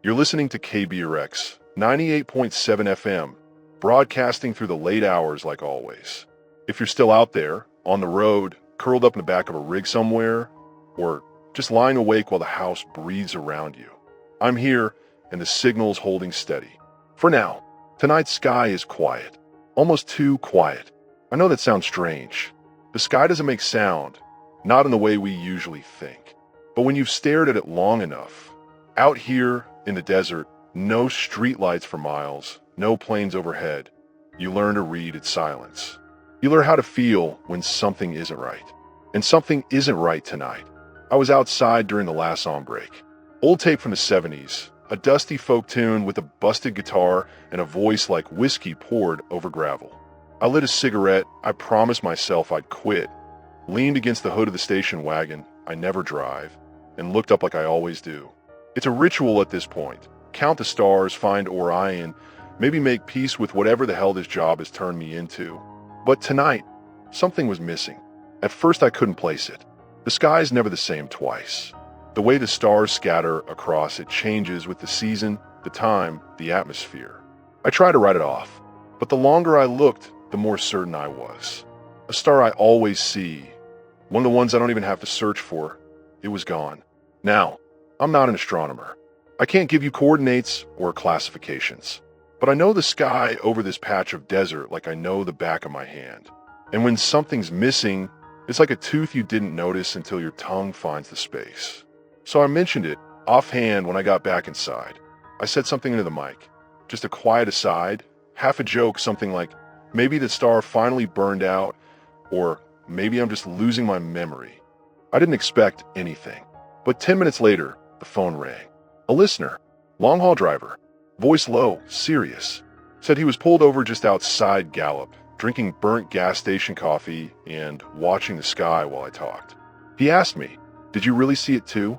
You're listening to KBRX 98.7 FM, broadcasting through the late hours like always. If you're still out there, on the road, curled up in the back of a rig somewhere, or just lying awake while the house breathes around you, I'm here and the signal's holding steady. For now, tonight's sky is quiet, almost too quiet. I know that sounds strange. The sky doesn't make sound, not in the way we usually think. But when you've stared at it long enough, out here in the desert, no streetlights for miles, no planes overhead, you learn to read its silence. You learn how to feel when something isn't right. And something isn't right tonight. I was outside during the last song break. Old tape from the 70s, a dusty folk tune with a busted guitar and a voice like whiskey poured over gravel. I lit a cigarette, I promised myself I'd quit, leaned against the hood of the station wagon I never drive, and looked up like I always do. It's a ritual at this point. Count the stars, find Orion, maybe make peace with whatever the hell this job has turned me into. But tonight, something was missing. At first I couldn't place it. The sky's never the same twice. The way the stars scatter across it changes with the season, the time, the atmosphere. I tried to write it off, but the longer I looked, the more certain I was. A star I always see, one of the ones I don't even have to search for, it was gone. Now, I'm not an astronomer. I can't give you coordinates or classifications, but I know the sky over this patch of desert like I know the back of my hand. And when something's missing, it's like a tooth you didn't notice until your tongue finds the space. So I mentioned it offhand when I got back inside. I said something into the mic, just a quiet aside, half a joke, something like, maybe the star finally burned out, or maybe I'm just losing my memory. I didn't expect anything. But 10 minutes later, the phone rang. A listener, long-haul driver, voice low, serious, said he was pulled over just outside Gallup, drinking burnt gas station coffee and watching the sky while I talked. He asked me, "Did you really see it too?"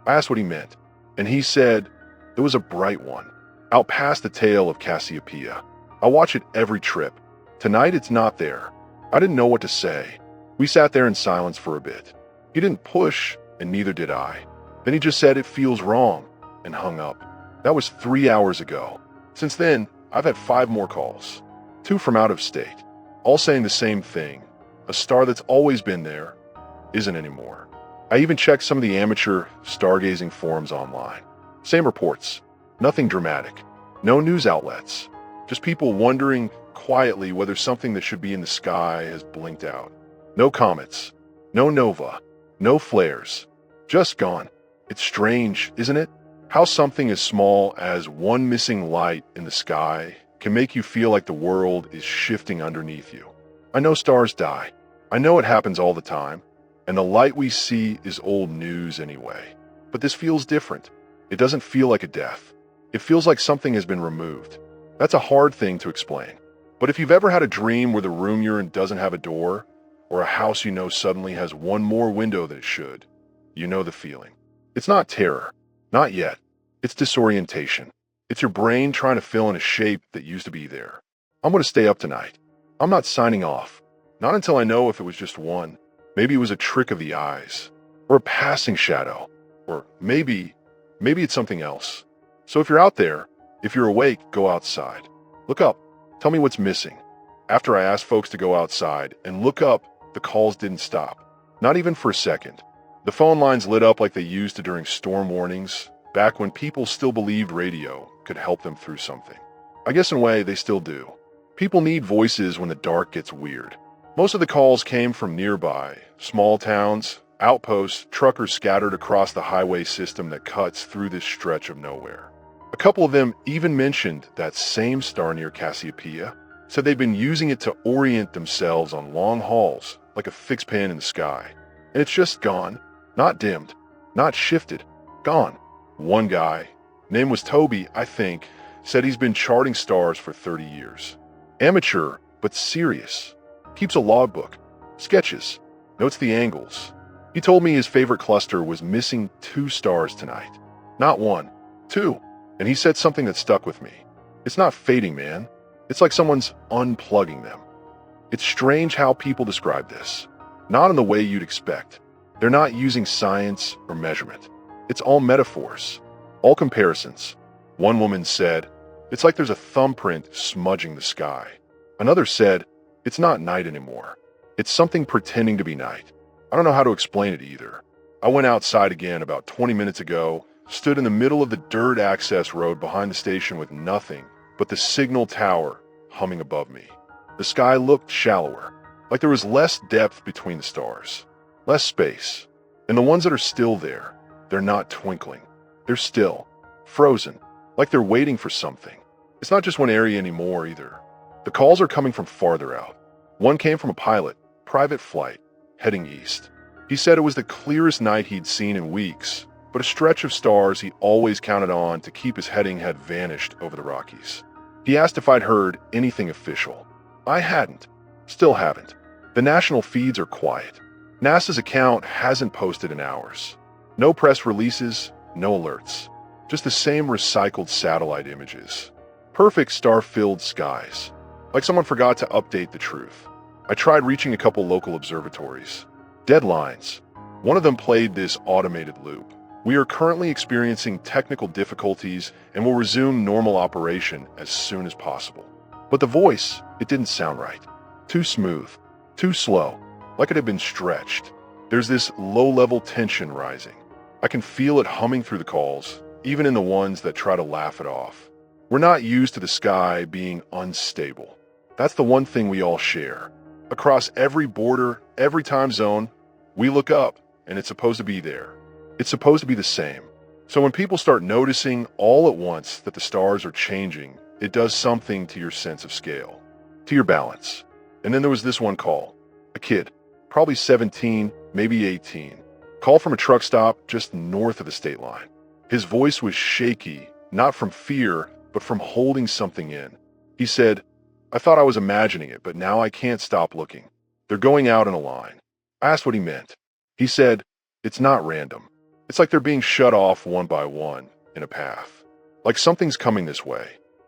I asked what he meant, and he said, "There was a bright one, out past the tail of Cassiopeia. I watch it every trip. Tonight it's not there." I didn't know what to say. We sat there in silence for a bit. He didn't push, and neither did I. Then he just said it feels wrong, and hung up. That was 3 hours ago. Since then, I've had 5 more calls. 2 from out of state, all saying the same thing. A star that's always been there isn't anymore. I even checked some of the amateur stargazing forums online. Same reports. Nothing dramatic. No news outlets. Just people wondering quietly whether something that should be in the sky has blinked out. No comets. No nova. No flares. Just gone. It's strange, isn't it? How something as small as one missing light in the sky can make you feel like the world is shifting underneath you. I know stars die. I know it happens all the time. And the light we see is old news anyway. But this feels different. It doesn't feel like a death. It feels like something has been removed. That's a hard thing to explain. But if you've ever had a dream where the room you're in doesn't have a door, or a house you know suddenly has one more window than it should, you know the feeling. It's not terror. Not yet. It's disorientation. It's your brain trying to fill in a shape that used to be there. I'm going to stay up tonight. I'm not signing off. Not until I know if it was just one. Maybe it was a trick of the eyes. Or a passing shadow. Or maybe it's something else. So if you're out there, if you're awake, go outside. Look up. Tell me what's missing. After I asked folks to go outside and look up, the calls didn't stop. Not even for a second. The phone lines lit up like they used to during storm warnings, back when people still believed radio could help them through something. I guess in a way, they still do. People need voices when the dark gets weird. Most of the calls came from nearby, small towns, outposts, truckers scattered across the highway system that cuts through this stretch of nowhere. A couple of them even mentioned that same star near Cassiopeia, said they'd been using it to orient themselves on long hauls, like a fixed pin in the sky. And it's just gone. Not dimmed, not shifted, gone. One guy, name was Toby, I think, said he's been charting stars for 30 years. Amateur, but serious. Keeps a logbook, sketches, notes the angles. He told me his favorite cluster was missing 2 stars tonight. Not 1, 2. And he said something that stuck with me. It's not fading, man. It's like someone's unplugging them. It's strange how people describe this. Not in the way you'd expect. They're not using science or measurement. It's all metaphors, all comparisons, One woman said, "It's like there's a thumbprint smudging the sky." Another said, "It's not night anymore. It's something pretending to be night." I don't know how to explain it either. I went outside again about 20 minutes ago, stood in the middle of the dirt access road behind the station with nothing but the signal tower humming above me. The sky looked shallower, like there was less depth between the stars, less space. And the ones that are still there, they're not twinkling. They're still, frozen, like they're waiting for something. It's not just one area anymore either. The calls are coming from farther out. One came from a pilot, private flight, heading east. He said it was the clearest night he'd seen in weeks, but a stretch of stars he always counted on to keep his heading had vanished over the Rockies. He asked if I'd heard anything official. I hadn't. Still haven't. The national feeds are quiet. NASA's account hasn't posted in hours. No press releases, no alerts. Just the same recycled satellite images. Perfect star-filled skies. Like someone forgot to update the truth. I tried reaching a couple local observatories. Deadlines. One of them played this automated loop. "We are currently experiencing technical difficulties and will resume normal operation as soon as possible." But the voice, it didn't sound right. Too smooth, too slow, like it had been stretched. There's this low-level tension rising. I can feel it humming through the calls, even in the ones that try to laugh it off. We're not used to the sky being unstable. That's the one thing we all share. Across every border, every time zone, we look up, and it's supposed to be there. It's supposed to be the same. So when people start noticing all at once that the stars are changing, it does something to your sense of scale, to your balance. And then there was this one call. A kid, probably 17, maybe 18. Call from a truck stop just north of the state line. His voice was shaky, not from fear, but from holding something in. He said, "I thought I was imagining it, but now I can't stop looking. They're going out in a line." I asked what he meant. He said, "It's not random. It's like they're being shut off one by one in a path. Like something's coming this way."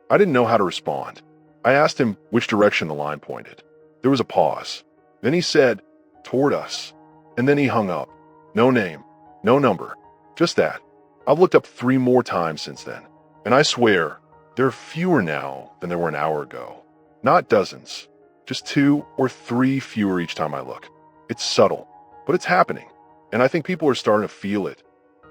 I didn't know how to respond. I asked him which direction the line pointed. There was a pause. Then he said, "Toward us." And then he hung up. No name, no number, just that. I've looked up 3 more times since then. And I swear, there are fewer now than there were an hour ago. Not dozens, just 2 or 3 fewer each time I look. It's subtle, but it's happening. And I think people are starting to feel it,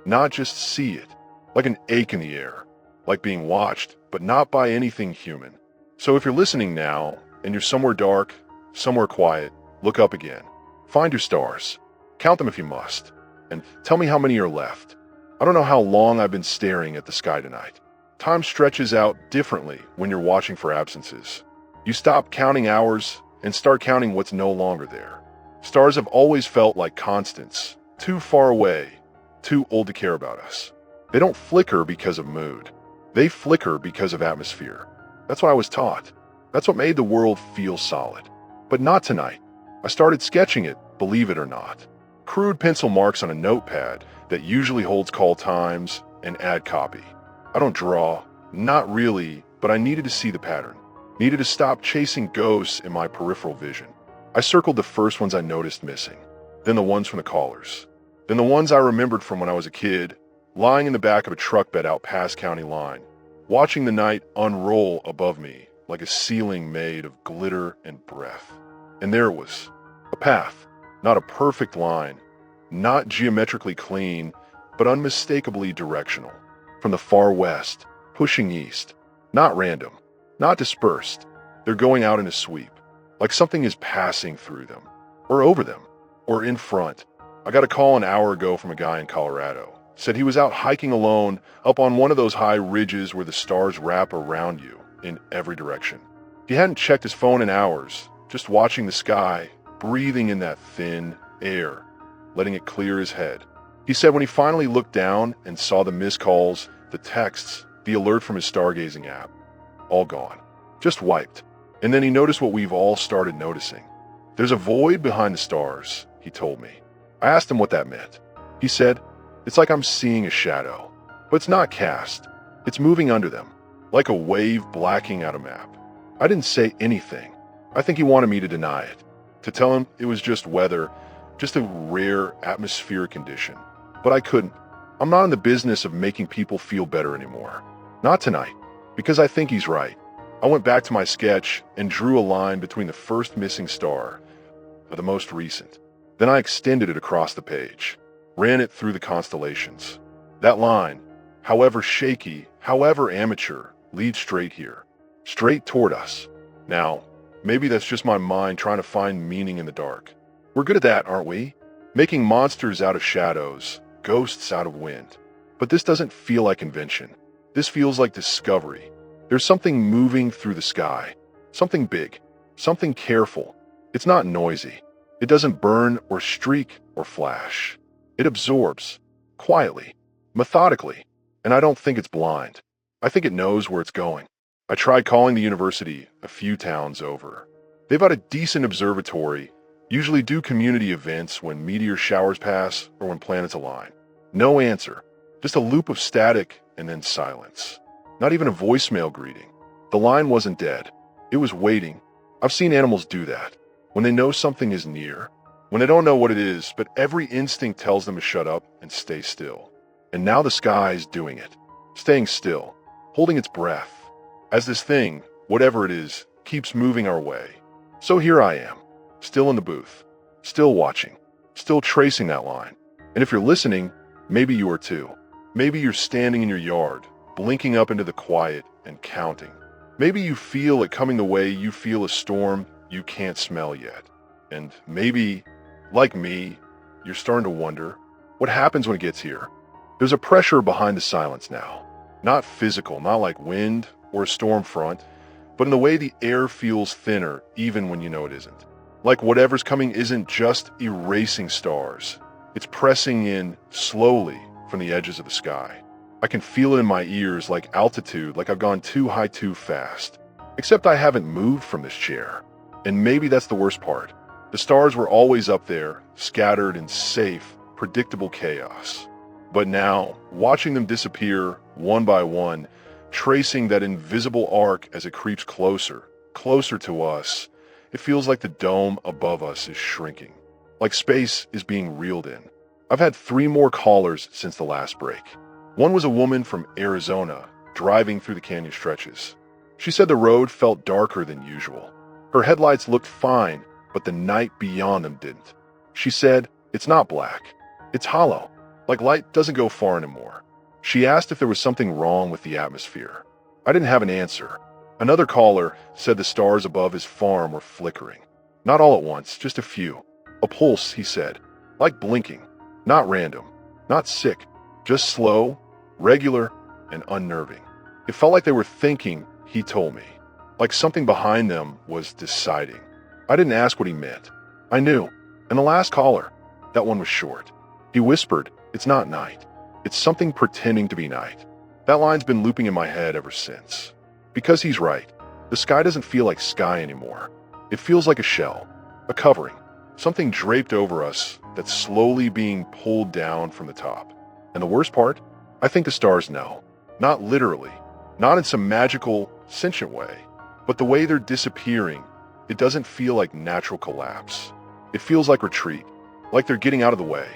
not just see it, like an ache in the air, like being watched, but not by anything human. So if you're listening now, and you're somewhere dark, somewhere quiet, look up again. Find your stars. Count them if you must. And tell me how many are left. I don't know how long I've been staring at the sky tonight. Time stretches out differently when you're watching for absences. You stop counting hours and start counting what's no longer there. Stars have always felt like constants, too far away, too old to care about us. They don't flicker because of mood. They flicker because of atmosphere. That's what I was taught. That's what made the world feel solid. But not tonight. I started sketching it, believe it or not. Crude pencil marks on a notepad that usually holds call times and ad copy. I don't draw, not really, but I needed to see the pattern. Needed to stop chasing ghosts in my peripheral vision. I circled the first ones I noticed missing, then the ones from the callers, then the ones I remembered from when I was a kid, lying in the back of a truck bed out past county line, watching the night unroll above me like a ceiling made of glitter and breath. And there it was, a path, not a perfect line, not geometrically clean, but unmistakably directional. From the far west, pushing east, not random, not dispersed. They're going out in a sweep, like something is passing through them, or over them, or in front. I got a call an hour ago from a guy in Colorado. Said he was out hiking alone up on one of those high ridges where the stars wrap around you in every direction. He hadn't checked his phone in hours, just watching the sky, breathing in that thin air, letting it clear his head. He said when he finally looked down and saw the missed calls, the texts, the alert from his stargazing app, all gone, just wiped. And then he noticed what we've all started noticing. There's a void behind the stars, he told me. I asked him what that meant. He said, "It's like I'm seeing a shadow, but it's not cast. It's moving under them, like a wave blacking out a map." I didn't say anything. I think he wanted me to deny it, to tell him it was just weather, just a rare atmospheric condition. But I couldn't. I'm not in the business of making people feel better anymore. Not tonight, because I think he's right. I went back to my sketch and drew a line between the first missing star, the most recent. Then I extended it across the page, ran it through the constellations. That line, however shaky, however amateur, leads straight here, straight toward us. Now, maybe that's just my mind trying to find meaning in the dark. We're good at that, aren't we? Making monsters out of shadows, ghosts out of wind. But this doesn't feel like invention. This feels like discovery. There's something moving through the sky. Something big. Something careful. It's not noisy. It doesn't burn or streak or flash. It absorbs. Quietly. Methodically. And I don't think it's blind. I think it knows where it's going. I tried calling the university a few towns over. They've got a decent observatory, usually do community events when meteor showers pass or when planets align. No answer. Just a loop of static and then silence. Not even a voicemail greeting. The line wasn't dead. It was waiting. I've seen animals do that. When they know something is near. When they don't know what it is, but every instinct tells them to shut up and stay still. And now the sky is doing it. Staying still. Holding its breath. As this thing, whatever it is, keeps moving our way. So here I am. Still in the booth. Still watching. Still tracing that line. And if you're listening, maybe you are too. Maybe you're standing in your yard, blinking up into the quiet and counting. Maybe you feel it coming the way you feel a storm you can't smell yet. And maybe, like me, you're starting to wonder, what happens when it gets here? There's a pressure behind the silence now. Not physical, not like wind or a storm front, but in the way the air feels thinner even when you know it isn't. Like whatever's coming isn't just erasing stars. It's pressing in slowly from the edges of the sky. I can feel it in my ears like altitude, like I've gone too high too fast. Except I haven't moved from this chair. And maybe that's the worst part. The stars were always up there, scattered in safe, predictable chaos. But now, watching them disappear one by one, tracing that invisible arc as it creeps closer, closer to us, it feels like the dome above us is shrinking. Like space is being reeled in. I've had 3 more callers since the last break. One was a woman from Arizona, driving through the canyon stretches. She said the road felt darker than usual. Her headlights looked fine, but the night beyond them didn't. She said, it's not black. It's hollow, like light doesn't go far anymore. She asked if there was something wrong with the atmosphere. I didn't have an answer. Another caller said the stars above his farm were flickering. Not all at once, just a few. A pulse, he said, like blinking. Not random, not sick, just slow, regular, and unnerving. It felt like they were thinking, he told me. Like something behind them was deciding. I didn't ask what he meant. I knew. And the last caller, that one was short. He whispered, it's not night. It's something pretending to be night. That line's been looping in my head ever since. Because he's right. The sky doesn't feel like sky anymore. It feels like a shell, a covering, something draped over us that's slowly being pulled down from the top. And the worst part? I think the stars know. Not literally, not in some magical, sentient way, but the way they're disappearing, it doesn't feel like natural collapse. It feels like retreat, like they're getting out of the way,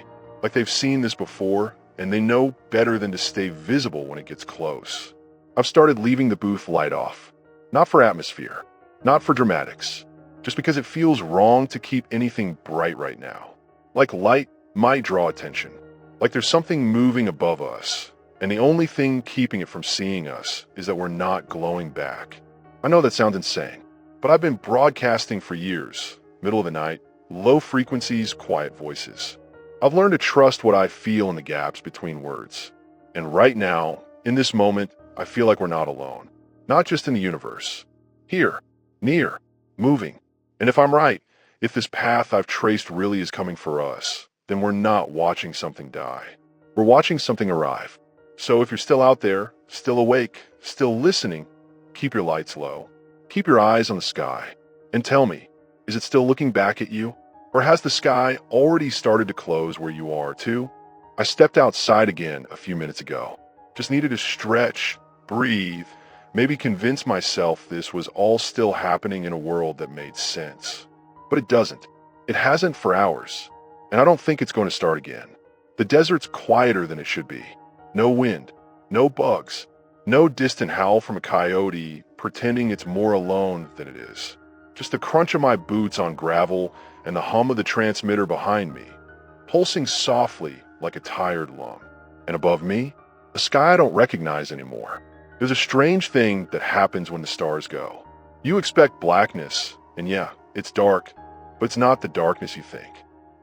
like they've seen this before and they know better than to stay visible when it gets close. I've started leaving the booth light off. Not for atmosphere, not for dramatics, just because it feels wrong to keep anything bright right now. Like light might draw attention, like there's something moving above us, and the only thing keeping it from seeing us is that we're not glowing back. I know that sounds insane, but I've been broadcasting for years, middle of the night, low frequencies, quiet voices. I've learned to trust what I feel in the gaps between words. And right now, in this moment, I feel like we're not alone. Not just in the universe. Here, near, moving. And if I'm right, if this path I've traced really is coming for us, then we're not watching something die. We're watching something arrive. So if you're still out there, still awake, still listening, keep your lights low. Keep your eyes on the sky. And tell me, is it still looking back at you? Or has the sky already started to close where you are too? I stepped outside again a few minutes ago. Just needed to stretch, breathe, maybe convince myself this was all still happening in a world that made sense. But it doesn't. It hasn't for hours. And I don't think it's going to start again. The desert's quieter than it should be. No wind, no bugs, No distant howl from a coyote pretending it's more alone than it is. Just the crunch of my boots on gravel and the hum of the transmitter behind me, pulsing softly like a tired lung. And above me, a sky I don't recognize anymore. There's a strange thing that happens when the stars go. You expect blackness, and yeah, it's dark, but it's not the darkness you think.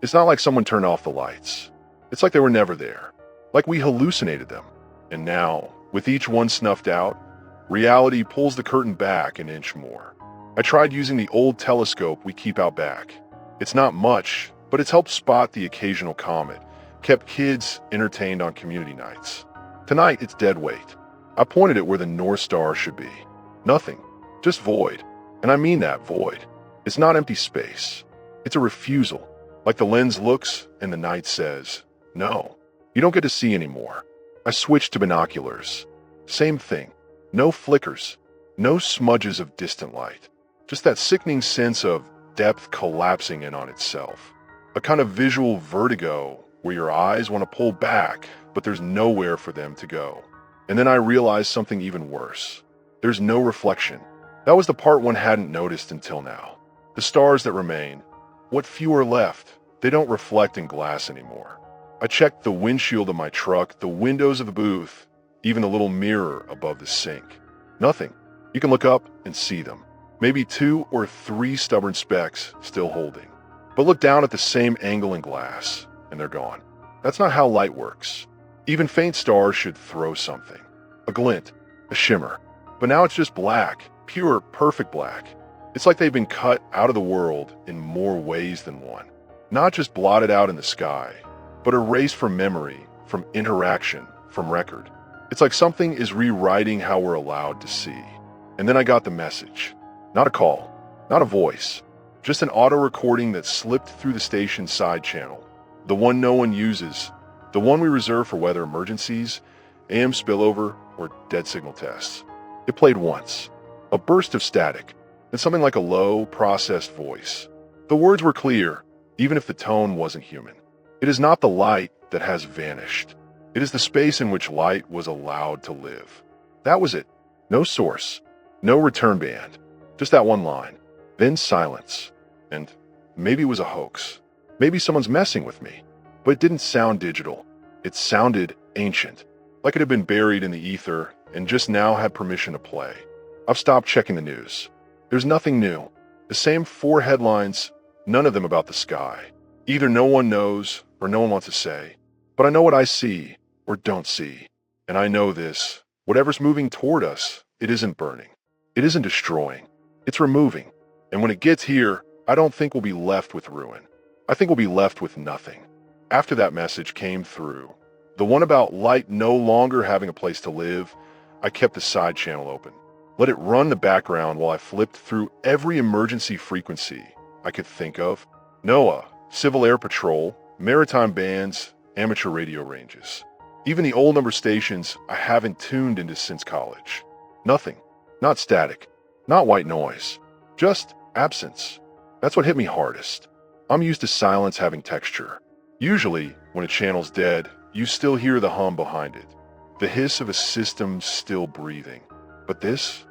It's not like someone turned off the lights. It's like they were never there, like we hallucinated them. And now, with each one snuffed out, reality pulls the curtain back an inch more. I tried using the old telescope we keep out back. It's not much, but it's helped spot the occasional comet, kept kids entertained on community nights. Tonight, it's dead weight. I pointed it where the North Star should be. Nothing. Just void. And I mean that void. It's not empty space. It's a refusal. Like the lens looks and the night says, no, you don't get to see anymore. I switched to binoculars. Same thing. No flickers. No smudges of distant light. Just that sickening sense of depth collapsing in on itself. A kind of visual vertigo where your eyes want to pull back, but there's nowhere for them to go. And then I realized something even worse. There's no reflection. That was the part one hadn't noticed until now. The stars that remain, what few are left, they don't reflect in glass anymore. I checked the windshield of my truck, the windows of the booth, even the little mirror above the sink. Nothing. You can look up and see them. Maybe 2 or 3 stubborn specks still holding. But look down at the same angle in glass, and they're gone. That's not how light works. Even faint stars should throw something. A glint, a shimmer. But now it's just black, pure, perfect black. It's like they've been cut out of the world in more ways than one. Not just blotted out in the sky, but erased from memory, from interaction, from record. It's like something is rewriting how we're allowed to see. And then I got the message. Not a call, not a voice, just an auto recording that slipped through the station's side channel. The one no one uses, the one we reserve for weather emergencies, AM spillover, or dead signal tests. It played once. A burst of static, and something like a low, processed voice. The words were clear, even if the tone wasn't human. It is not the light that has vanished. It is the space in which light was allowed to live. That was it. No source. No return band. Just that one line. Then silence. And maybe it was a hoax. Maybe someone's messing with me. But it didn't sound digital. It sounded ancient. Like it had been buried in the ether and just now had permission to play. I've stopped checking the news. There's nothing new. The same 4 headlines, none of them about the sky. Either no one knows or no one wants to say. But I know what I see or don't see. And I know this. Whatever's moving toward us, it isn't burning. It isn't destroying. It's removing. And when it gets here, I don't think we'll be left with ruin. I think we'll be left with nothing. After that message came through, the one about light no longer having a place to live, I kept the side channel open. Let it run the background while I flipped through every emergency frequency I could think of. NOAA, Civil Air Patrol, maritime bands, amateur radio ranges. Even the old number stations I haven't tuned into since college. Nothing. Not static. Not white noise. Just absence. That's what hit me hardest. I'm used to silence having texture. Usually, when a channel's dead, you still hear the hum behind it. The hiss of a system still breathing. But this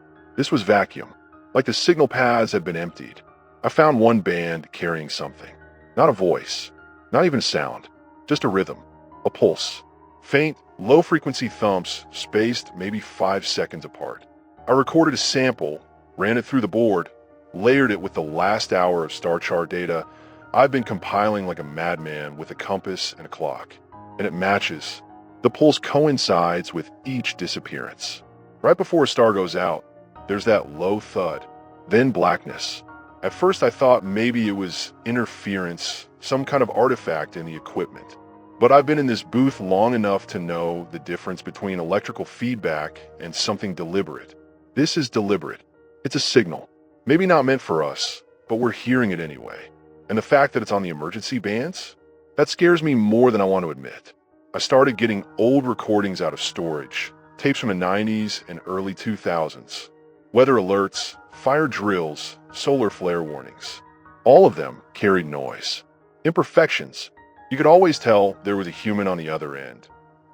was vacuum. Like the signal paths had been emptied. I found one band carrying something. Not a voice. Not even a sound. Just a rhythm. A pulse. Faint, low-frequency thumps spaced maybe 5 seconds apart. I recorded a sample, ran it through the board, layered it with the last hour of star chart data I've been compiling like a madman with a compass and a clock. And it matches. The pulse coincides with each disappearance. Right before a star goes out, there's that low thud, then blackness. At first I thought maybe it was interference, some kind of artifact in the equipment. But I've been in this booth long enough to know the difference between electrical feedback and something deliberate. This is deliberate. It's a signal. Maybe not meant for us, but we're hearing it anyway. And the fact that it's on the emergency bands? That scares me more than I want to admit. I started getting old recordings out of storage, tapes from the 90s and early 2000s. Weather alerts, fire drills, solar flare warnings. All of them carried noise. Imperfections. You could always tell there was a human on the other end.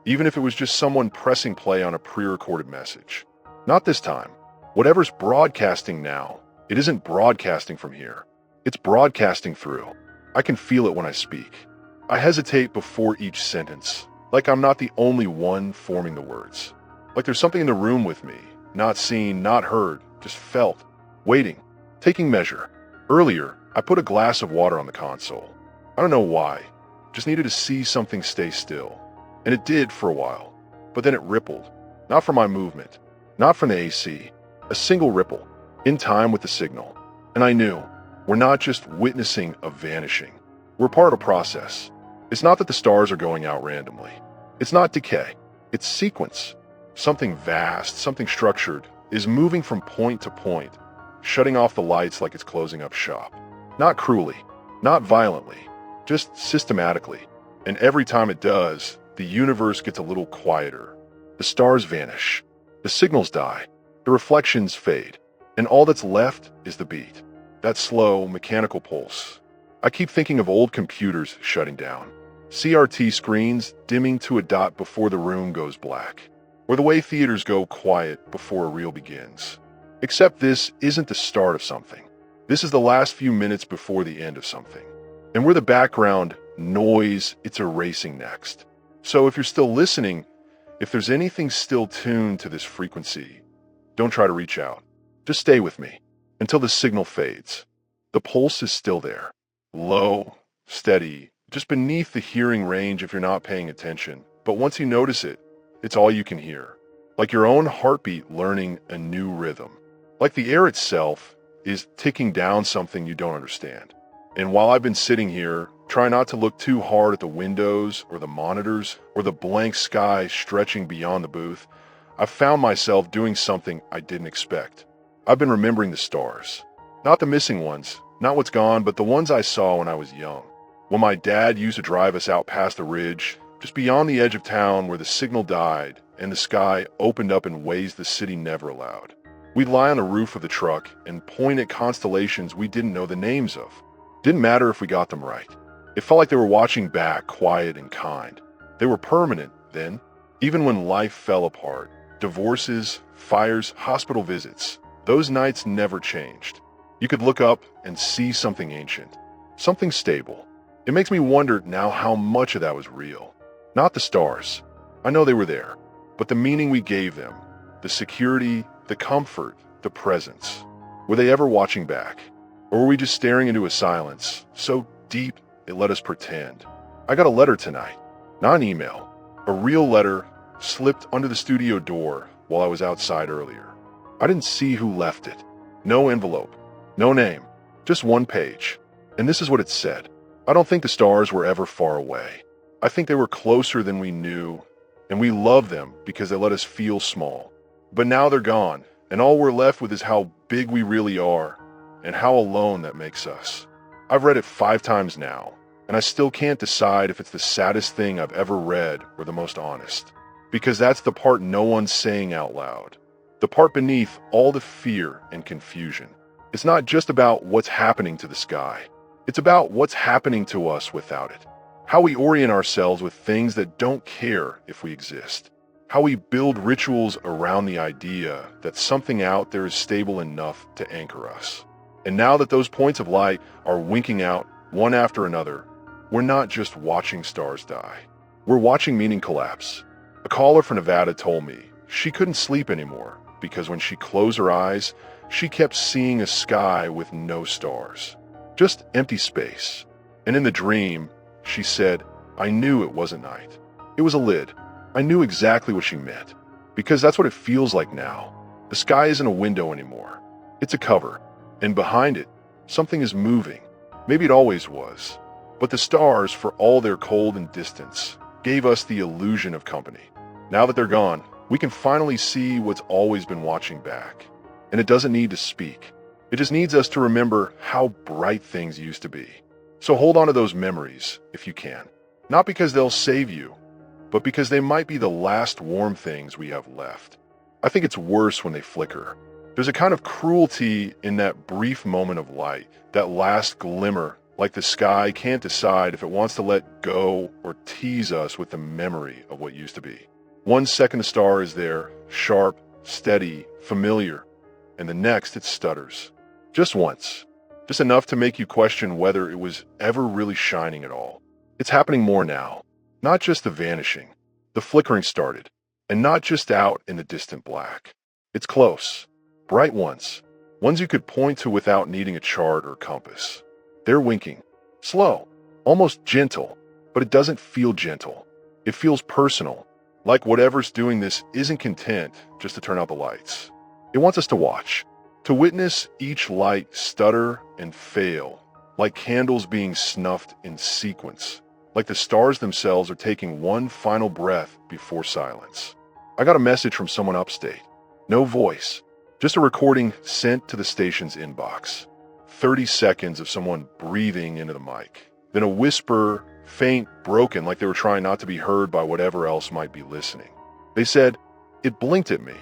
even if it was just someone pressing play on a pre-recorded message. Not this time. Whatever's broadcasting now, it isn't broadcasting from here. It's broadcasting through. I can feel it when I speak. I hesitate before each sentence, like I'm not the only one forming the words. Like there's something in the room with me, not seen, not heard, just felt, waiting, taking measure. Earlier, I put a glass of water on the console. I don't know why, just needed to see something stay still. And it did for a while, but then it rippled. Not from my movement, not from the AC, a single ripple, in time with the signal. And I knew, we're not just witnessing a vanishing. We're part of a process. It's not that the stars are going out randomly. It's not decay. It's sequence. Something vast, something structured, is moving from point to point, shutting off the lights like it's closing up shop. Not cruelly, not violently, just systematically. And every time it does, the universe gets a little quieter. The stars vanish. The signals die. The reflections fade. And all that's left is the beat. That slow, mechanical pulse. I keep thinking of old computers shutting down. CRT screens dimming to a dot before the room goes black. Or the way theaters go quiet before a reel begins. Except this isn't the start of something. This is the last few minutes before the end of something. And we're the background noise it's erasing next. So if you're still listening, if there's anything still tuned to this frequency, don't try to reach out. Just stay with me until the signal fades. The pulse is still there. Low, steady, just beneath the hearing range if you're not paying attention. But once you notice it, it's all you can hear. Like your own heartbeat learning a new rhythm. Like the air itself is ticking down something you don't understand. And while I've been sitting here, try not to look too hard at the windows or the monitors or the blank sky stretching beyond the booth, I've found myself doing something I didn't expect. I've been remembering the stars. Not the missing ones, not what's gone, but the ones I saw when I was young. When my dad used to drive us out past the ridge, just beyond the edge of town where the signal died and the sky opened up in ways the city never allowed. We'd lie on the roof of the truck and point at constellations we didn't know the names of. Didn't matter if we got them right. It felt like they were watching back, quiet and kind. They were permanent then, even when life fell apart. Divorces, fires, hospital visits. Those nights never changed. You could look up and see something ancient, something stable. It makes me wonder now how much of that was real. Not the stars. I know they were there, but the meaning we gave them, the security, the comfort, the presence. Were they ever watching back? Or were we just staring into a silence so deep it let us pretend? I got a letter tonight, not an email. A real letter slipped under the studio door while I was outside earlier. I didn't see who left it. No envelope, no name, just one page. And this is what it said. I don't think the stars were ever far away. I think they were closer than we knew, and we love them because they let us feel small. But now they're gone, and all we're left with is how big we really are, and how alone that makes us. I've read it 5 times now, and I still can't decide if it's the saddest thing I've ever read or the most honest. Because that's the part no one's saying out loud. The part beneath all the fear and confusion. It's not just about what's happening to the sky. It's about what's happening to us without it. How we orient ourselves with things that don't care if we exist. How we build rituals around the idea that something out there is stable enough to anchor us. And now that those points of light are winking out one after another, we're not just watching stars die. We're watching meaning collapse. A caller from Nevada told me she couldn't sleep anymore because when she closed her eyes, she kept seeing a sky with no stars. Just empty space. And in the dream, she said, I knew it wasn't night. It was a lid. I knew exactly what she meant. Because that's what it feels like now. The sky isn't a window anymore. It's a cover. And behind it, something is moving. Maybe it always was. But the stars, for all their cold and distance, gave us the illusion of company. Now that they're gone, we can finally see what's always been watching back. And it doesn't need to speak. It just needs us to remember how bright things used to be. So hold on to those memories, if you can. Not because they'll save you, but because they might be the last warm things we have left. I think it's worse when they flicker. There's a kind of cruelty in that brief moment of light, that last glimmer like the sky can't decide if it wants to let go or tease us with the memory of what used to be. 1 second the star is there, sharp, steady, familiar, and the next it stutters. Just once. Just enough to make you question whether it was ever really shining at all. It's happening more now. Not just the vanishing. The flickering started. And not just out in the distant black. It's close. Bright ones. Ones you could point to without needing a chart or compass. They're winking. Slow. Almost gentle. But it doesn't feel gentle. It feels personal. Like whatever's doing this isn't content just to turn out the lights. It wants us to watch. To witness each light stutter and fail. Like candles being snuffed in sequence. Like the stars themselves are taking one final breath before silence. I got a message from someone upstate. No voice. Just a recording sent to the station's inbox. 30 seconds of someone breathing into the mic. Then a whisper, faint, broken, like they were trying not to be heard by whatever else might be listening. They said, "It blinked at me.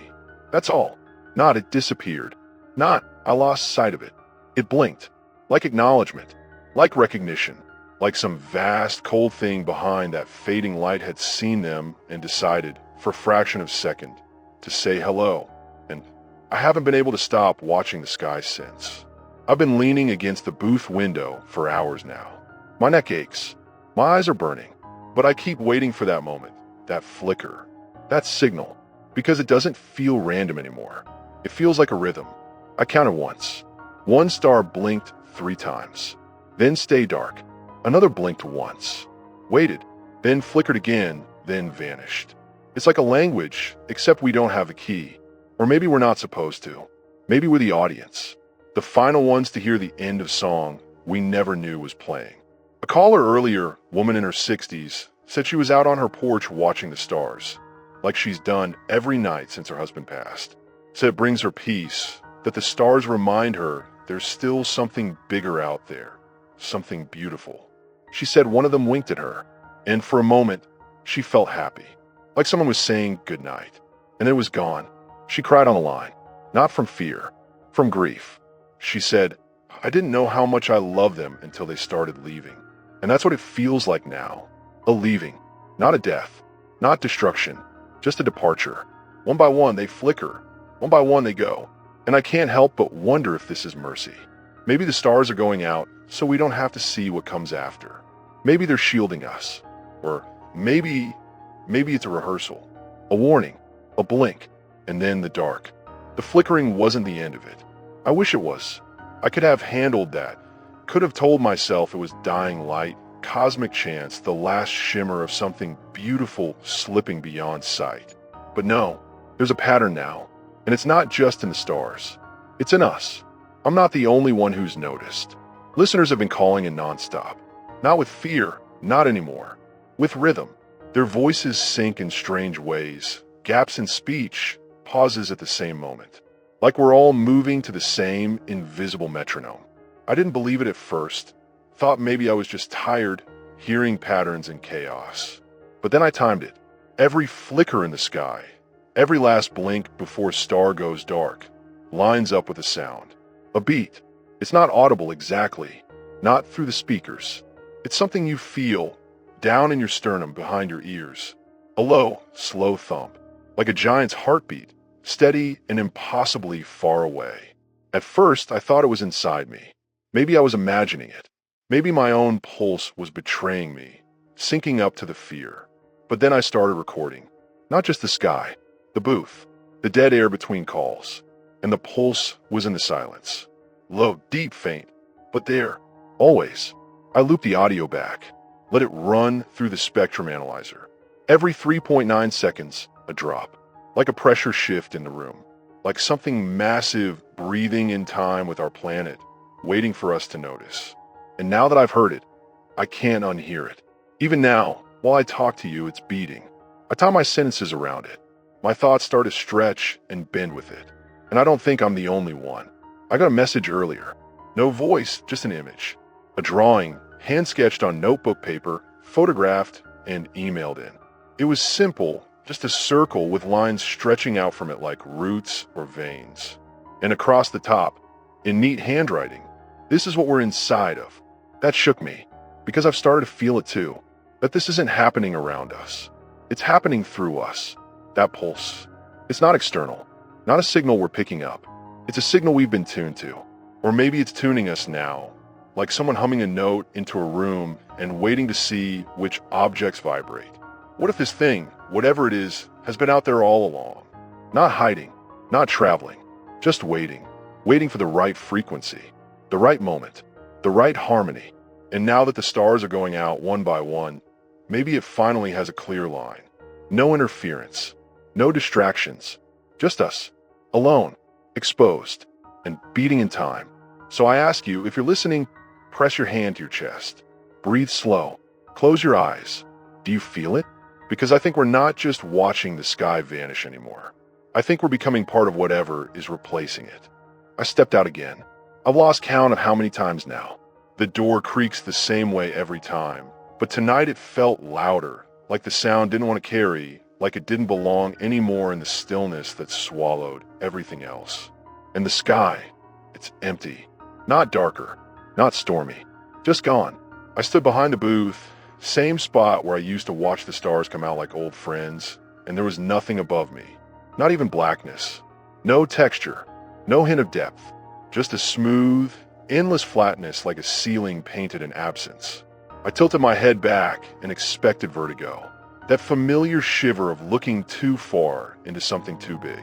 That's all. Not it disappeared. Not I lost sight of it. It blinked. Like acknowledgement. Like recognition. Like some vast, cold thing behind that fading light had seen them and decided, for a fraction of a second, to say hello. And I haven't been able to stop watching the sky since. I've been leaning against the booth window for hours now. My neck aches. My eyes are burning. But I keep waiting for that moment, that flicker, that signal, because it doesn't feel random anymore. It feels like a rhythm. I counted once. One star blinked 3 times. Then stayed dark. Another blinked once. Waited. Then flickered again, then vanished. It's like a language, except we don't have a key. Or maybe we're not supposed to. Maybe we're the audience. The final ones to hear the end of song we never knew was playing. A caller earlier, woman in her 60s, said she was out on her porch watching the stars, like she's done every night since her husband passed. Said it brings her peace, that the stars remind her there's still something bigger out there, something beautiful. She said one of them winked at her, and for a moment, she felt happy, like someone was saying goodnight. And it was gone. She cried on the line, not from fear, from grief. She said, "I didn't know how much I loved them until they started leaving." And that's what it feels like now. A leaving, not a death, not destruction, just a departure. One by one, they flicker. One by one, they go. And I can't help but wonder if this is mercy. Maybe the stars are going out so we don't have to see what comes after. Maybe they're shielding us. Or maybe it's a rehearsal, a warning, a blink, and then the dark. The flickering wasn't the end of it. I wish it was. I could have handled that. Could have told myself it was dying light, cosmic chance, the last shimmer of something beautiful slipping beyond sight. But no, there's a pattern now. And it's not just in the stars. It's in us. I'm not the only one who's noticed. Listeners have been calling in nonstop. Not with fear, not anymore. With rhythm. Their voices sync in strange ways. Gaps in speech, pauses at the same moment. Like we're all moving to the same invisible metronome. I didn't believe it at first. Thought maybe I was just tired, hearing patterns in chaos. But then I timed it. Every flicker in the sky, every last blink before a star goes dark, lines up with a sound. A beat. It's not audible exactly. Not through the speakers. It's something you feel, down in your sternum behind your ears. A low, slow thump. Like a giant's heartbeat. Steady and impossibly far away. At first, I thought it was inside me. Maybe I was imagining it. Maybe my own pulse was betraying me, syncing up to the fear. But then I started recording. Not just the sky, the booth, the dead air between calls. And the pulse was in the silence. Low, deep, faint. But there, always. I looped the audio back. Let it run through the spectrum analyzer. Every 3.9 seconds, a drop. Like a pressure shift in the room. Like something massive breathing in time with our planet, waiting for us to notice. And now that I've heard it, I can't unhear it. Even now, while I talk to you, it's beating. I tie my sentences around it. My thoughts start to stretch and bend with it. And I don't think I'm the only one. I got a message earlier. No voice, just an image. A drawing, hand-sketched on notebook paper, photographed, and emailed in. It was simple, just a circle with lines stretching out from it like roots or veins. And across the top, in neat handwriting, this is what we're inside of. That shook me, because I've started to feel it too, that this isn't happening around us. It's happening through us. That pulse. It's not external, not a signal we're picking up. It's a signal we've been tuned to. Or maybe it's tuning us now, like someone humming a note into a room and waiting to see which objects vibrate. What if this thing, whatever it is, has been out there all along? Not hiding, not traveling, just waiting. Waiting for the right frequency, the right moment, the right harmony. And now that the stars are going out one by one, maybe it finally has a clear line. No interference, no distractions, just us, alone, exposed, and beating in time. So I ask you, if you're listening, press your hand to your chest. Breathe slow. Close your eyes. Do you feel it? Because I think we're not just watching the sky vanish anymore. I think we're becoming part of whatever is replacing it. I stepped out again. I've lost count of how many times now. The door creaks the same way every time, but tonight it felt louder, like the sound didn't want to carry, like it didn't belong anymore in the stillness that swallowed everything else. And the sky, it's empty. Not darker, not stormy, just gone. I stood behind the booth, same spot where I used to watch the stars come out like old friends, and there was nothing above me. Not even blackness. No texture. No hint of depth, just a smooth, endless flatness like a ceiling painted in absence. I tilted my head back and expected vertigo, that familiar shiver of looking too far into something too big.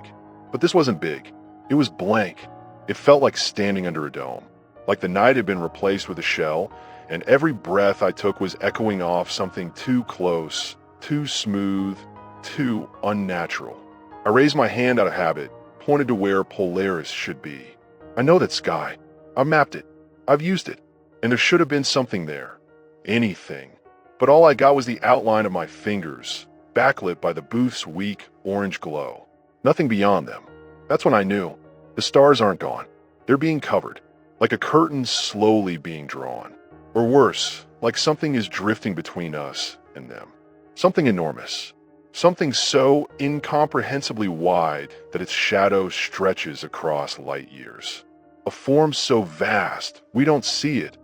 But this wasn't big. It was blank. It felt like standing under a dome, like the night had been replaced with a shell, and every breath I took was echoing off something too close, too smooth, too unnatural. I raised my hand out of habit, pointed to where Polaris should be. I know that sky. I've mapped it. I've used it. And there should have been something there. Anything. But all I got was the outline of my fingers, backlit by the booth's weak orange glow. Nothing beyond them. That's when I knew. The stars aren't gone. They're being covered, like a curtain slowly being drawn. Or worse, like something is drifting between us and them. Something enormous. Something so incomprehensibly wide that its shadow stretches across light years. A form so vast, we don't see it,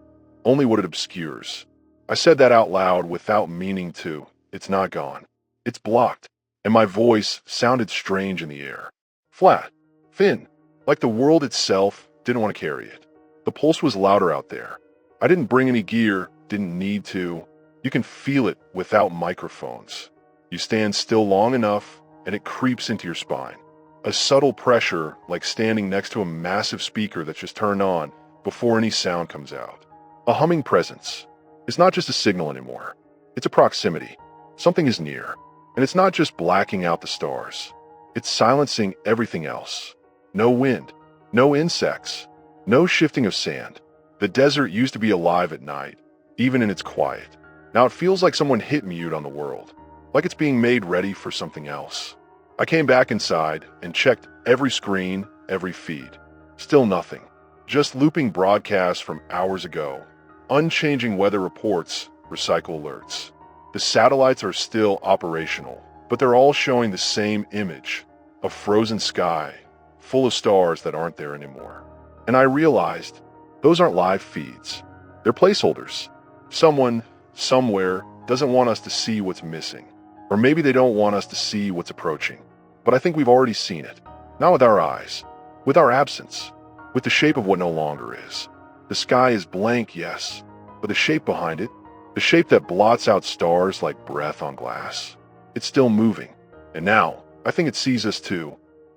only what it obscures. I said that out loud without meaning to. It's not gone. It's blocked, and my voice sounded strange in the air. Flat, thin, like the world itself didn't want to carry it. The pulse was louder out there. I didn't bring any gear, didn't need to. You can feel it without microphones. You stand still long enough, and it creeps into your spine. A subtle pressure, like standing next to a massive speaker that's just turned on before any sound comes out. A humming presence. It's not just a signal anymore. It's a proximity. Something is near. And it's not just blacking out the stars. It's silencing everything else. No wind. No insects. No shifting of sand. The desert used to be alive at night, even in its quiet. Now it feels like someone hit mute on the world. Like it's being made ready for something else. I came back inside and checked every screen, every feed. Still nothing. Just looping broadcasts from hours ago. Unchanging weather reports, recycle alerts. The satellites are still operational, but they're all showing the same image. A frozen sky, full of stars that aren't there anymore. And I realized those aren't live feeds. They're placeholders. Someone, somewhere, doesn't want us to see what's missing. Or maybe they don't want us to see what's approaching. But I think we've already seen it. Not with our eyes. With our absence. With the shape of what no longer is. The sky is blank, yes. But the shape behind it, the shape that blots out stars like breath on glass. It's still moving. And now, I think it sees us too.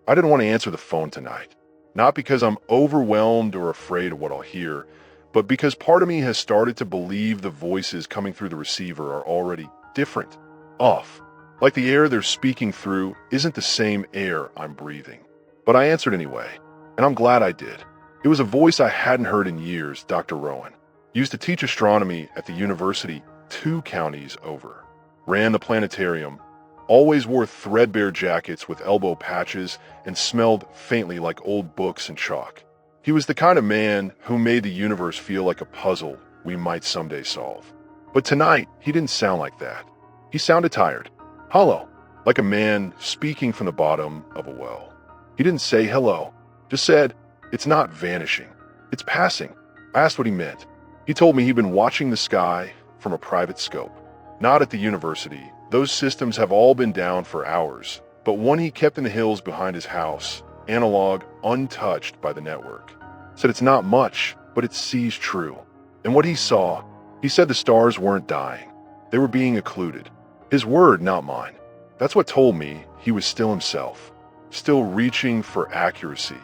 I didn't want to answer the phone tonight. Not because I'm overwhelmed or afraid of what I'll hear, but because part of me has started to believe the voices coming through the receiver are already different. Off. Like the air they're speaking through isn't the same air I'm breathing. But I answered anyway, and I'm glad I did. It was a voice I hadn't heard in years, Dr. Rowan. Used to teach astronomy at the university 2 counties over. Ran the planetarium. Always wore threadbare jackets with elbow patches and smelled faintly like old books and chalk. He was the kind of man who made the universe feel like a puzzle we might someday solve. But tonight, he didn't sound like that. He sounded tired, hollow, like a man speaking from the bottom of a well. He didn't say hello, just said, "It's not vanishing. It's passing." I asked what he meant. He told me he'd been watching the sky from a private scope. Not at the university. Those systems have all been down for hours. But one he kept in the hills behind his house, analog, untouched by the network. Said it's not much, but it sees true. And what he saw, he said the stars weren't dying. They were being occluded. His word, not mine. That's what told me he was still himself, still reaching for accuracy,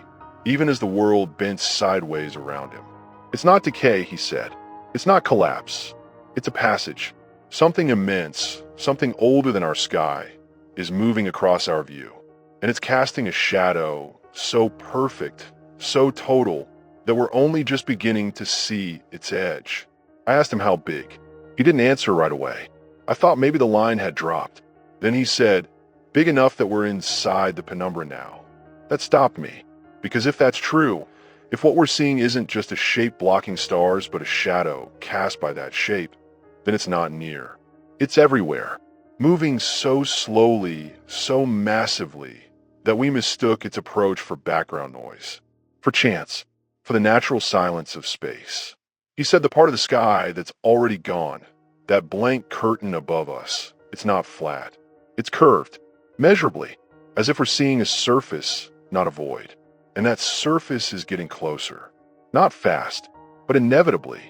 even as the world bent sideways around him. It's not decay, he said. It's not collapse. It's a passage. Something immense, something older than our sky, is moving across our view. And it's casting a shadow so perfect, so total, that we're only just beginning to see its edge. I asked him how big. He didn't answer right away. I thought maybe the line had dropped. Then he said, big enough that we're inside the penumbra now. That stopped me, because if that's true, if what we're seeing isn't just a shape blocking stars but a shadow cast by that shape, then it's not near. It's everywhere, moving so slowly, so massively, that we mistook its approach for background noise, for chance, for the natural silence of space. He said the part of the sky that's already gone, that blank curtain above us, it's not flat. It's curved, measurably, as if we're seeing a surface, not a void. And that surface is getting closer. Not fast, but inevitably.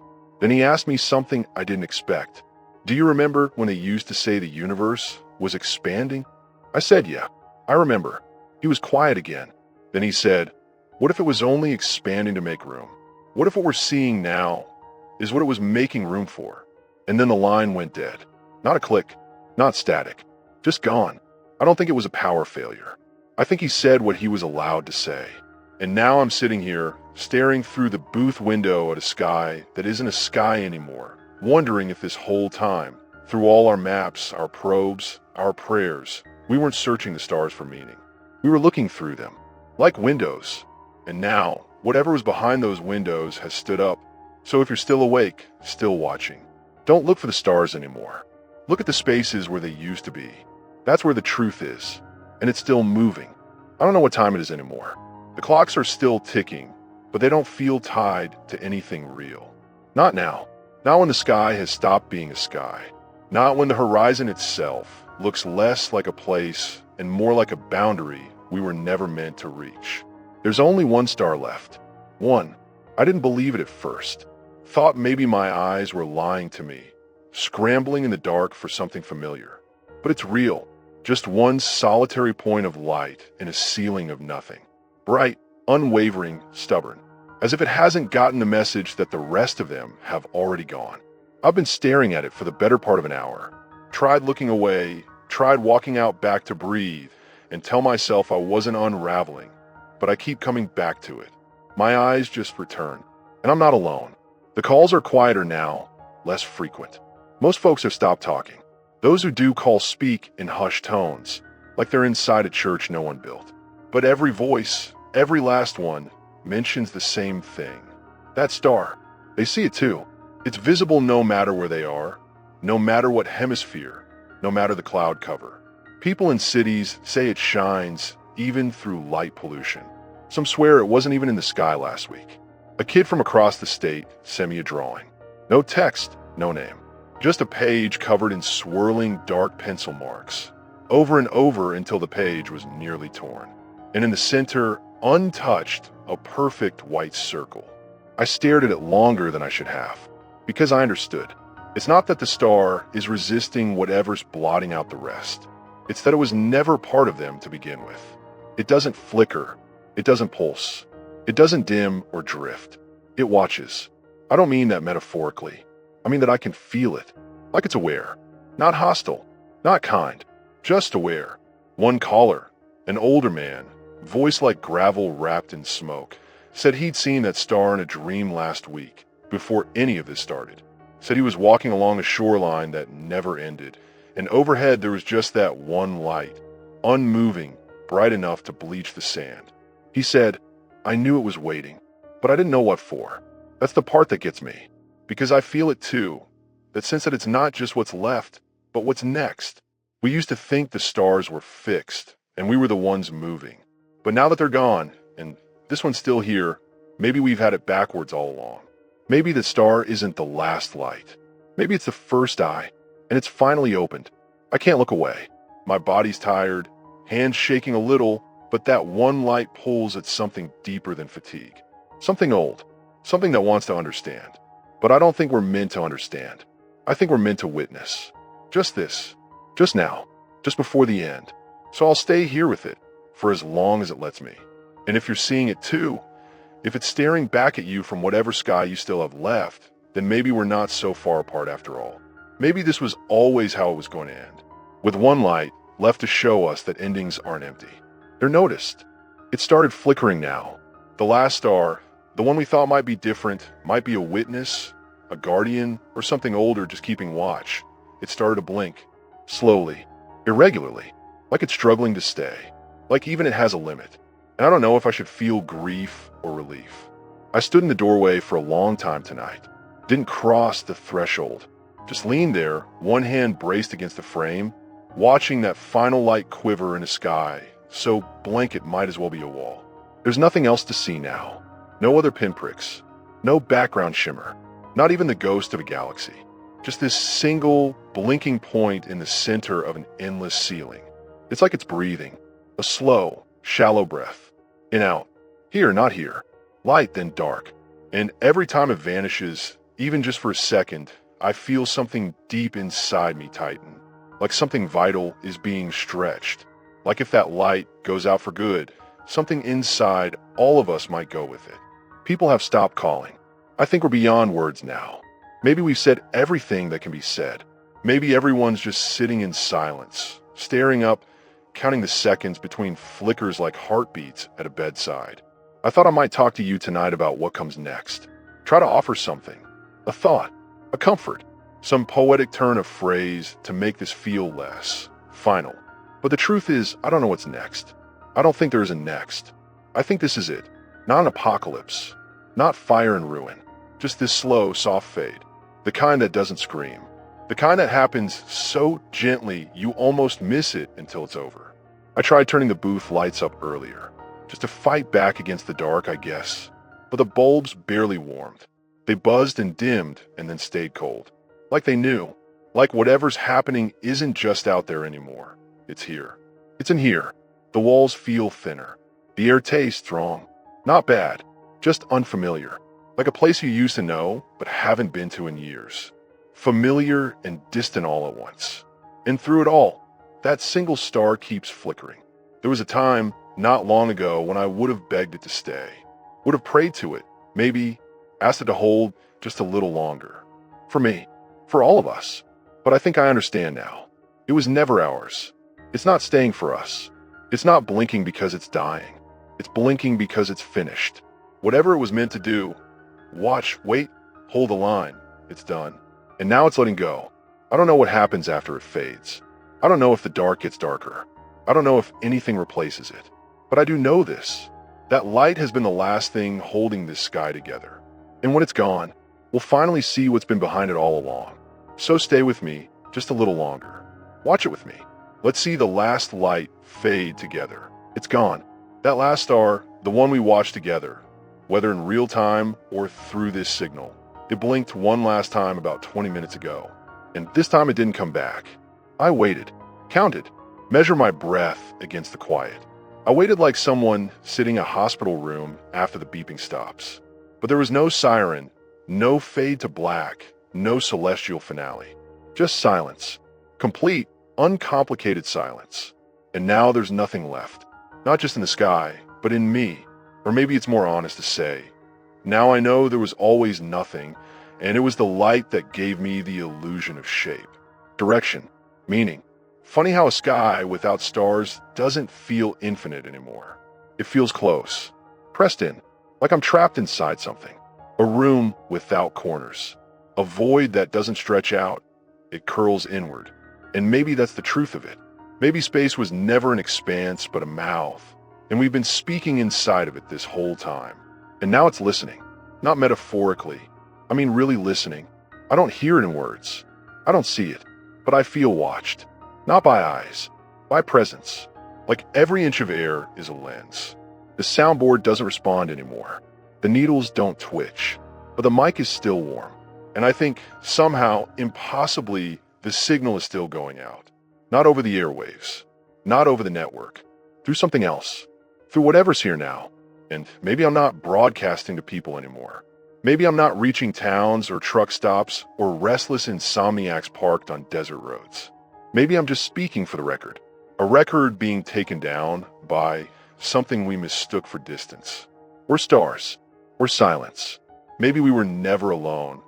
Then he asked me something I didn't expect. Do you remember when they used to say the universe was expanding? I said, yeah, I remember. He was quiet again. Then he said, what if it was only expanding to make room? What if what we're seeing now is what it was making room for? And then the line went dead. Not a click, not static, just gone. I don't think it was a power failure. I think he said what he was allowed to say. And now I'm sitting here, staring through the booth window at a sky that isn't a sky anymore, wondering if this whole time, through all our maps, our probes, our prayers, we weren't searching the stars for meaning. We were looking through them, like windows. And now, whatever was behind those windows has stood up. So if you're still awake, still watching, don't look for the stars anymore. Look at the spaces where they used to be. That's where the truth is. And it's still moving. I don't know what time it is anymore. The clocks are still ticking, but they don't feel tied to anything real. Not now. Not when the sky has stopped being a sky. Not when the horizon itself looks less like a place and more like a boundary we were never meant to reach. There's only one star left. One. I didn't believe it at first. Thought maybe my eyes were lying to me, scrambling in the dark for something familiar. But it's real. Just one solitary point of light in a ceiling of nothing. Bright, unwavering, stubborn. As if it hasn't gotten the message that the rest of them have already gone. I've been staring at it for the better part of an hour. Tried looking away, tried walking out back to breathe and tell myself I wasn't unraveling, but I keep coming back to it. My eyes just return, and I'm not alone. The calls are quieter now, less frequent. Most folks have stopped talking. Those who do call speak in hushed tones, like they're inside a church no one built. But every voice, every last one, mentions the same thing. That star. They see it too. It's visible no matter where they are, no matter what hemisphere, no matter the cloud cover. People in cities say it shines even through light pollution. Some swear it wasn't even in the sky last week. A kid from across the state sent me a drawing. No text, no name. Just a page covered in swirling dark pencil marks, over and over until the page was nearly torn. And in the center, untouched, a perfect white circle. I stared at it longer than I should have, because I understood. It's not that the star is resisting whatever's blotting out the rest. It's that it was never part of them to begin with. It doesn't flicker. It doesn't pulse. It doesn't dim or drift. It watches. I don't mean that metaphorically. I mean that I can feel it, like it's aware. Not hostile, not kind, just aware. One caller, an older man, voice like gravel wrapped in smoke, said he'd seen that star in a dream last week, before any of this started. Said he was walking along a shoreline that never ended, and overhead there was just that one light, unmoving, bright enough to bleach the sand. He said, I knew it was waiting, but I didn't know what for. That's the part that gets me, because I feel it too, that sense that it's not just what's left, but what's next. We used to think the stars were fixed, and we were the ones moving. But now that they're gone, and this one's still here, maybe we've had it backwards all along. Maybe the star isn't the last light. Maybe it's the first eye, and it's finally opened. I can't look away. My body's tired, hands shaking a little, but that one light pulls at something deeper than fatigue. Something old, something that wants to understand. But I don't think we're meant to understand. I think we're meant to witness. Just this, just now, just before the end. So I'll stay here with it for as long as it lets me. And if you're seeing it too, if it's staring back at you from whatever sky you still have left, then maybe we're not so far apart after all. Maybe this was always how it was going to end, with one light left to show us that endings aren't empty. They're noticed. It started flickering now. The last star, the one we thought might be different, might be a witness, a guardian, or something older just keeping watch. It started to blink, slowly, irregularly, like it's struggling to stay, like even it has a limit. And I don't know if I should feel grief or relief. I stood in the doorway for a long time tonight. Didn't cross the threshold. Just leaned there, one hand braced against the frame, watching that final light quiver in a sky so blank it might as well be a wall. There's nothing else to see now. No other pinpricks. No background shimmer. Not even the ghost of a galaxy. Just this single, blinking point in the center of an endless ceiling. It's like it's breathing. A slow, shallow breath. In, out. Here, not here. Light, then dark. And every time it vanishes, even just for a second, I feel something deep inside me tighten. Like something vital is being stretched. Like if that light goes out for good, something inside all of us might go with it. People have stopped calling. I think we're beyond words now. Maybe we've said everything that can be said. Maybe everyone's just sitting in silence, staring up, counting the seconds between flickers like heartbeats at a bedside. I thought I might talk to you tonight about what comes next. Try to offer something, a thought, a comfort, some poetic turn of phrase to make this feel less final. But the truth is, I don't know what's next. I don't think there is a next. I think this is it. Not an apocalypse. Not fire and ruin. Just this slow, soft fade. The kind that doesn't scream. The kind that happens so gently you almost miss it until it's over. I tried turning the booth lights up earlier, just to fight back against the dark, I guess. But the bulbs barely warmed. They buzzed and dimmed and then stayed cold. Like they knew. Like whatever's happening isn't just out there anymore. It's here. It's in here. The walls feel thinner. The air tastes wrong. Not bad. Just unfamiliar. Like a place you used to know, but haven't been to in years. Familiar and distant all at once. And through it all, that single star keeps flickering. There was a time, not long ago, when I would have begged it to stay. Would have prayed to it. Maybe asked it to hold just a little longer. For me. For all of us. But I think I understand now. It was never ours. It's not staying for us. It's not blinking because it's dying. It's blinking because it's finished. Whatever it was meant to do, watch, wait, hold the line. It's done. And now it's letting go. I don't know what happens after it fades. I don't know if the dark gets darker. I don't know if anything replaces it. But I do know this. That light has been the last thing holding this sky together. And when it's gone, we'll finally see what's been behind it all along. So stay with me just a little longer. Watch it with me. Let's see the last light fade together. It's gone. That last star, the one we watched together, whether in real time or through this signal, it blinked one last time about 20 minutes ago. And this time it didn't come back. I waited, counted, measured my breath against the quiet. I waited like someone sitting in a hospital room after the beeping stops. But there was no siren, no fade to black, no celestial finale. Just silence. Complete, uncomplicated silence. And now there's nothing left. Not just in the sky, but in me. Or maybe it's more honest to say. Now I know there was always nothing, and it was the light that gave me the illusion of shape, direction, meaning. Funny how a sky without stars doesn't feel infinite anymore. It feels close, pressed in, like I'm trapped inside something. A room without corners. A void that doesn't stretch out. It curls inward. And maybe that's the truth of it. Maybe space was never an expanse but a mouth. And we've been speaking inside of it this whole time. And now it's listening. Not metaphorically. I mean really listening. I don't hear it in words. I don't see it. But I feel watched. Not by eyes. By presence. Like every inch of air is a lens. The soundboard doesn't respond anymore. The needles don't twitch. but the mic is still warm. And I think somehow, impossibly, the signal is still going out. Not over the airwaves, not over the network, through something else, through whatever's here now. And maybe I'm not broadcasting to people anymore. Maybe I'm not reaching towns or truck stops or restless insomniacs parked on desert roads. Maybe I'm just speaking for the record. A record being taken down by something we mistook for distance. Or stars. Or silence. Maybe we were never alone.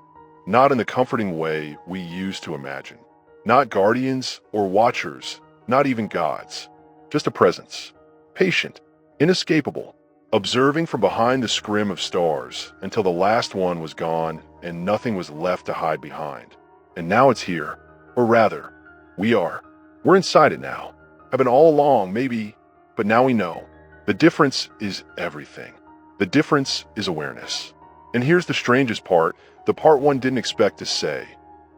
Not in the comforting way we used to imagine. Not guardians or watchers. Not even gods. Just a presence. Patient. Inescapable. Observing from behind the scrim of stars until the last one was gone and nothing was left to hide behind. And now it's here. Or rather, we are. We're inside it now. Have been all along, maybe, but now we know. The difference is everything. The difference is awareness. And here's the strangest part, the part one didn't expect to say.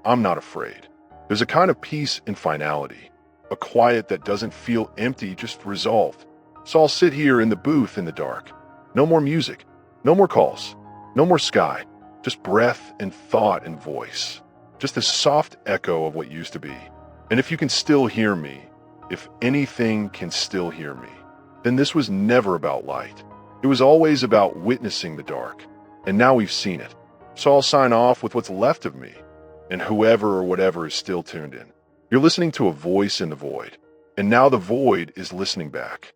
I'm not afraid. There's a kind of peace in finality. A quiet that doesn't feel empty, just resolved. So I'll sit here in the booth in the dark. No more music. No more calls. No more sky. Just breath and thought and voice. Just a soft echo of what used to be. And if you can still hear me, if anything can still hear me, then this was never about light. It was always about witnessing the dark. And now we've seen it. So I'll sign off with what's left of me. And whoever or whatever is still tuned in. You're listening to a voice in the void. And now the void is listening back.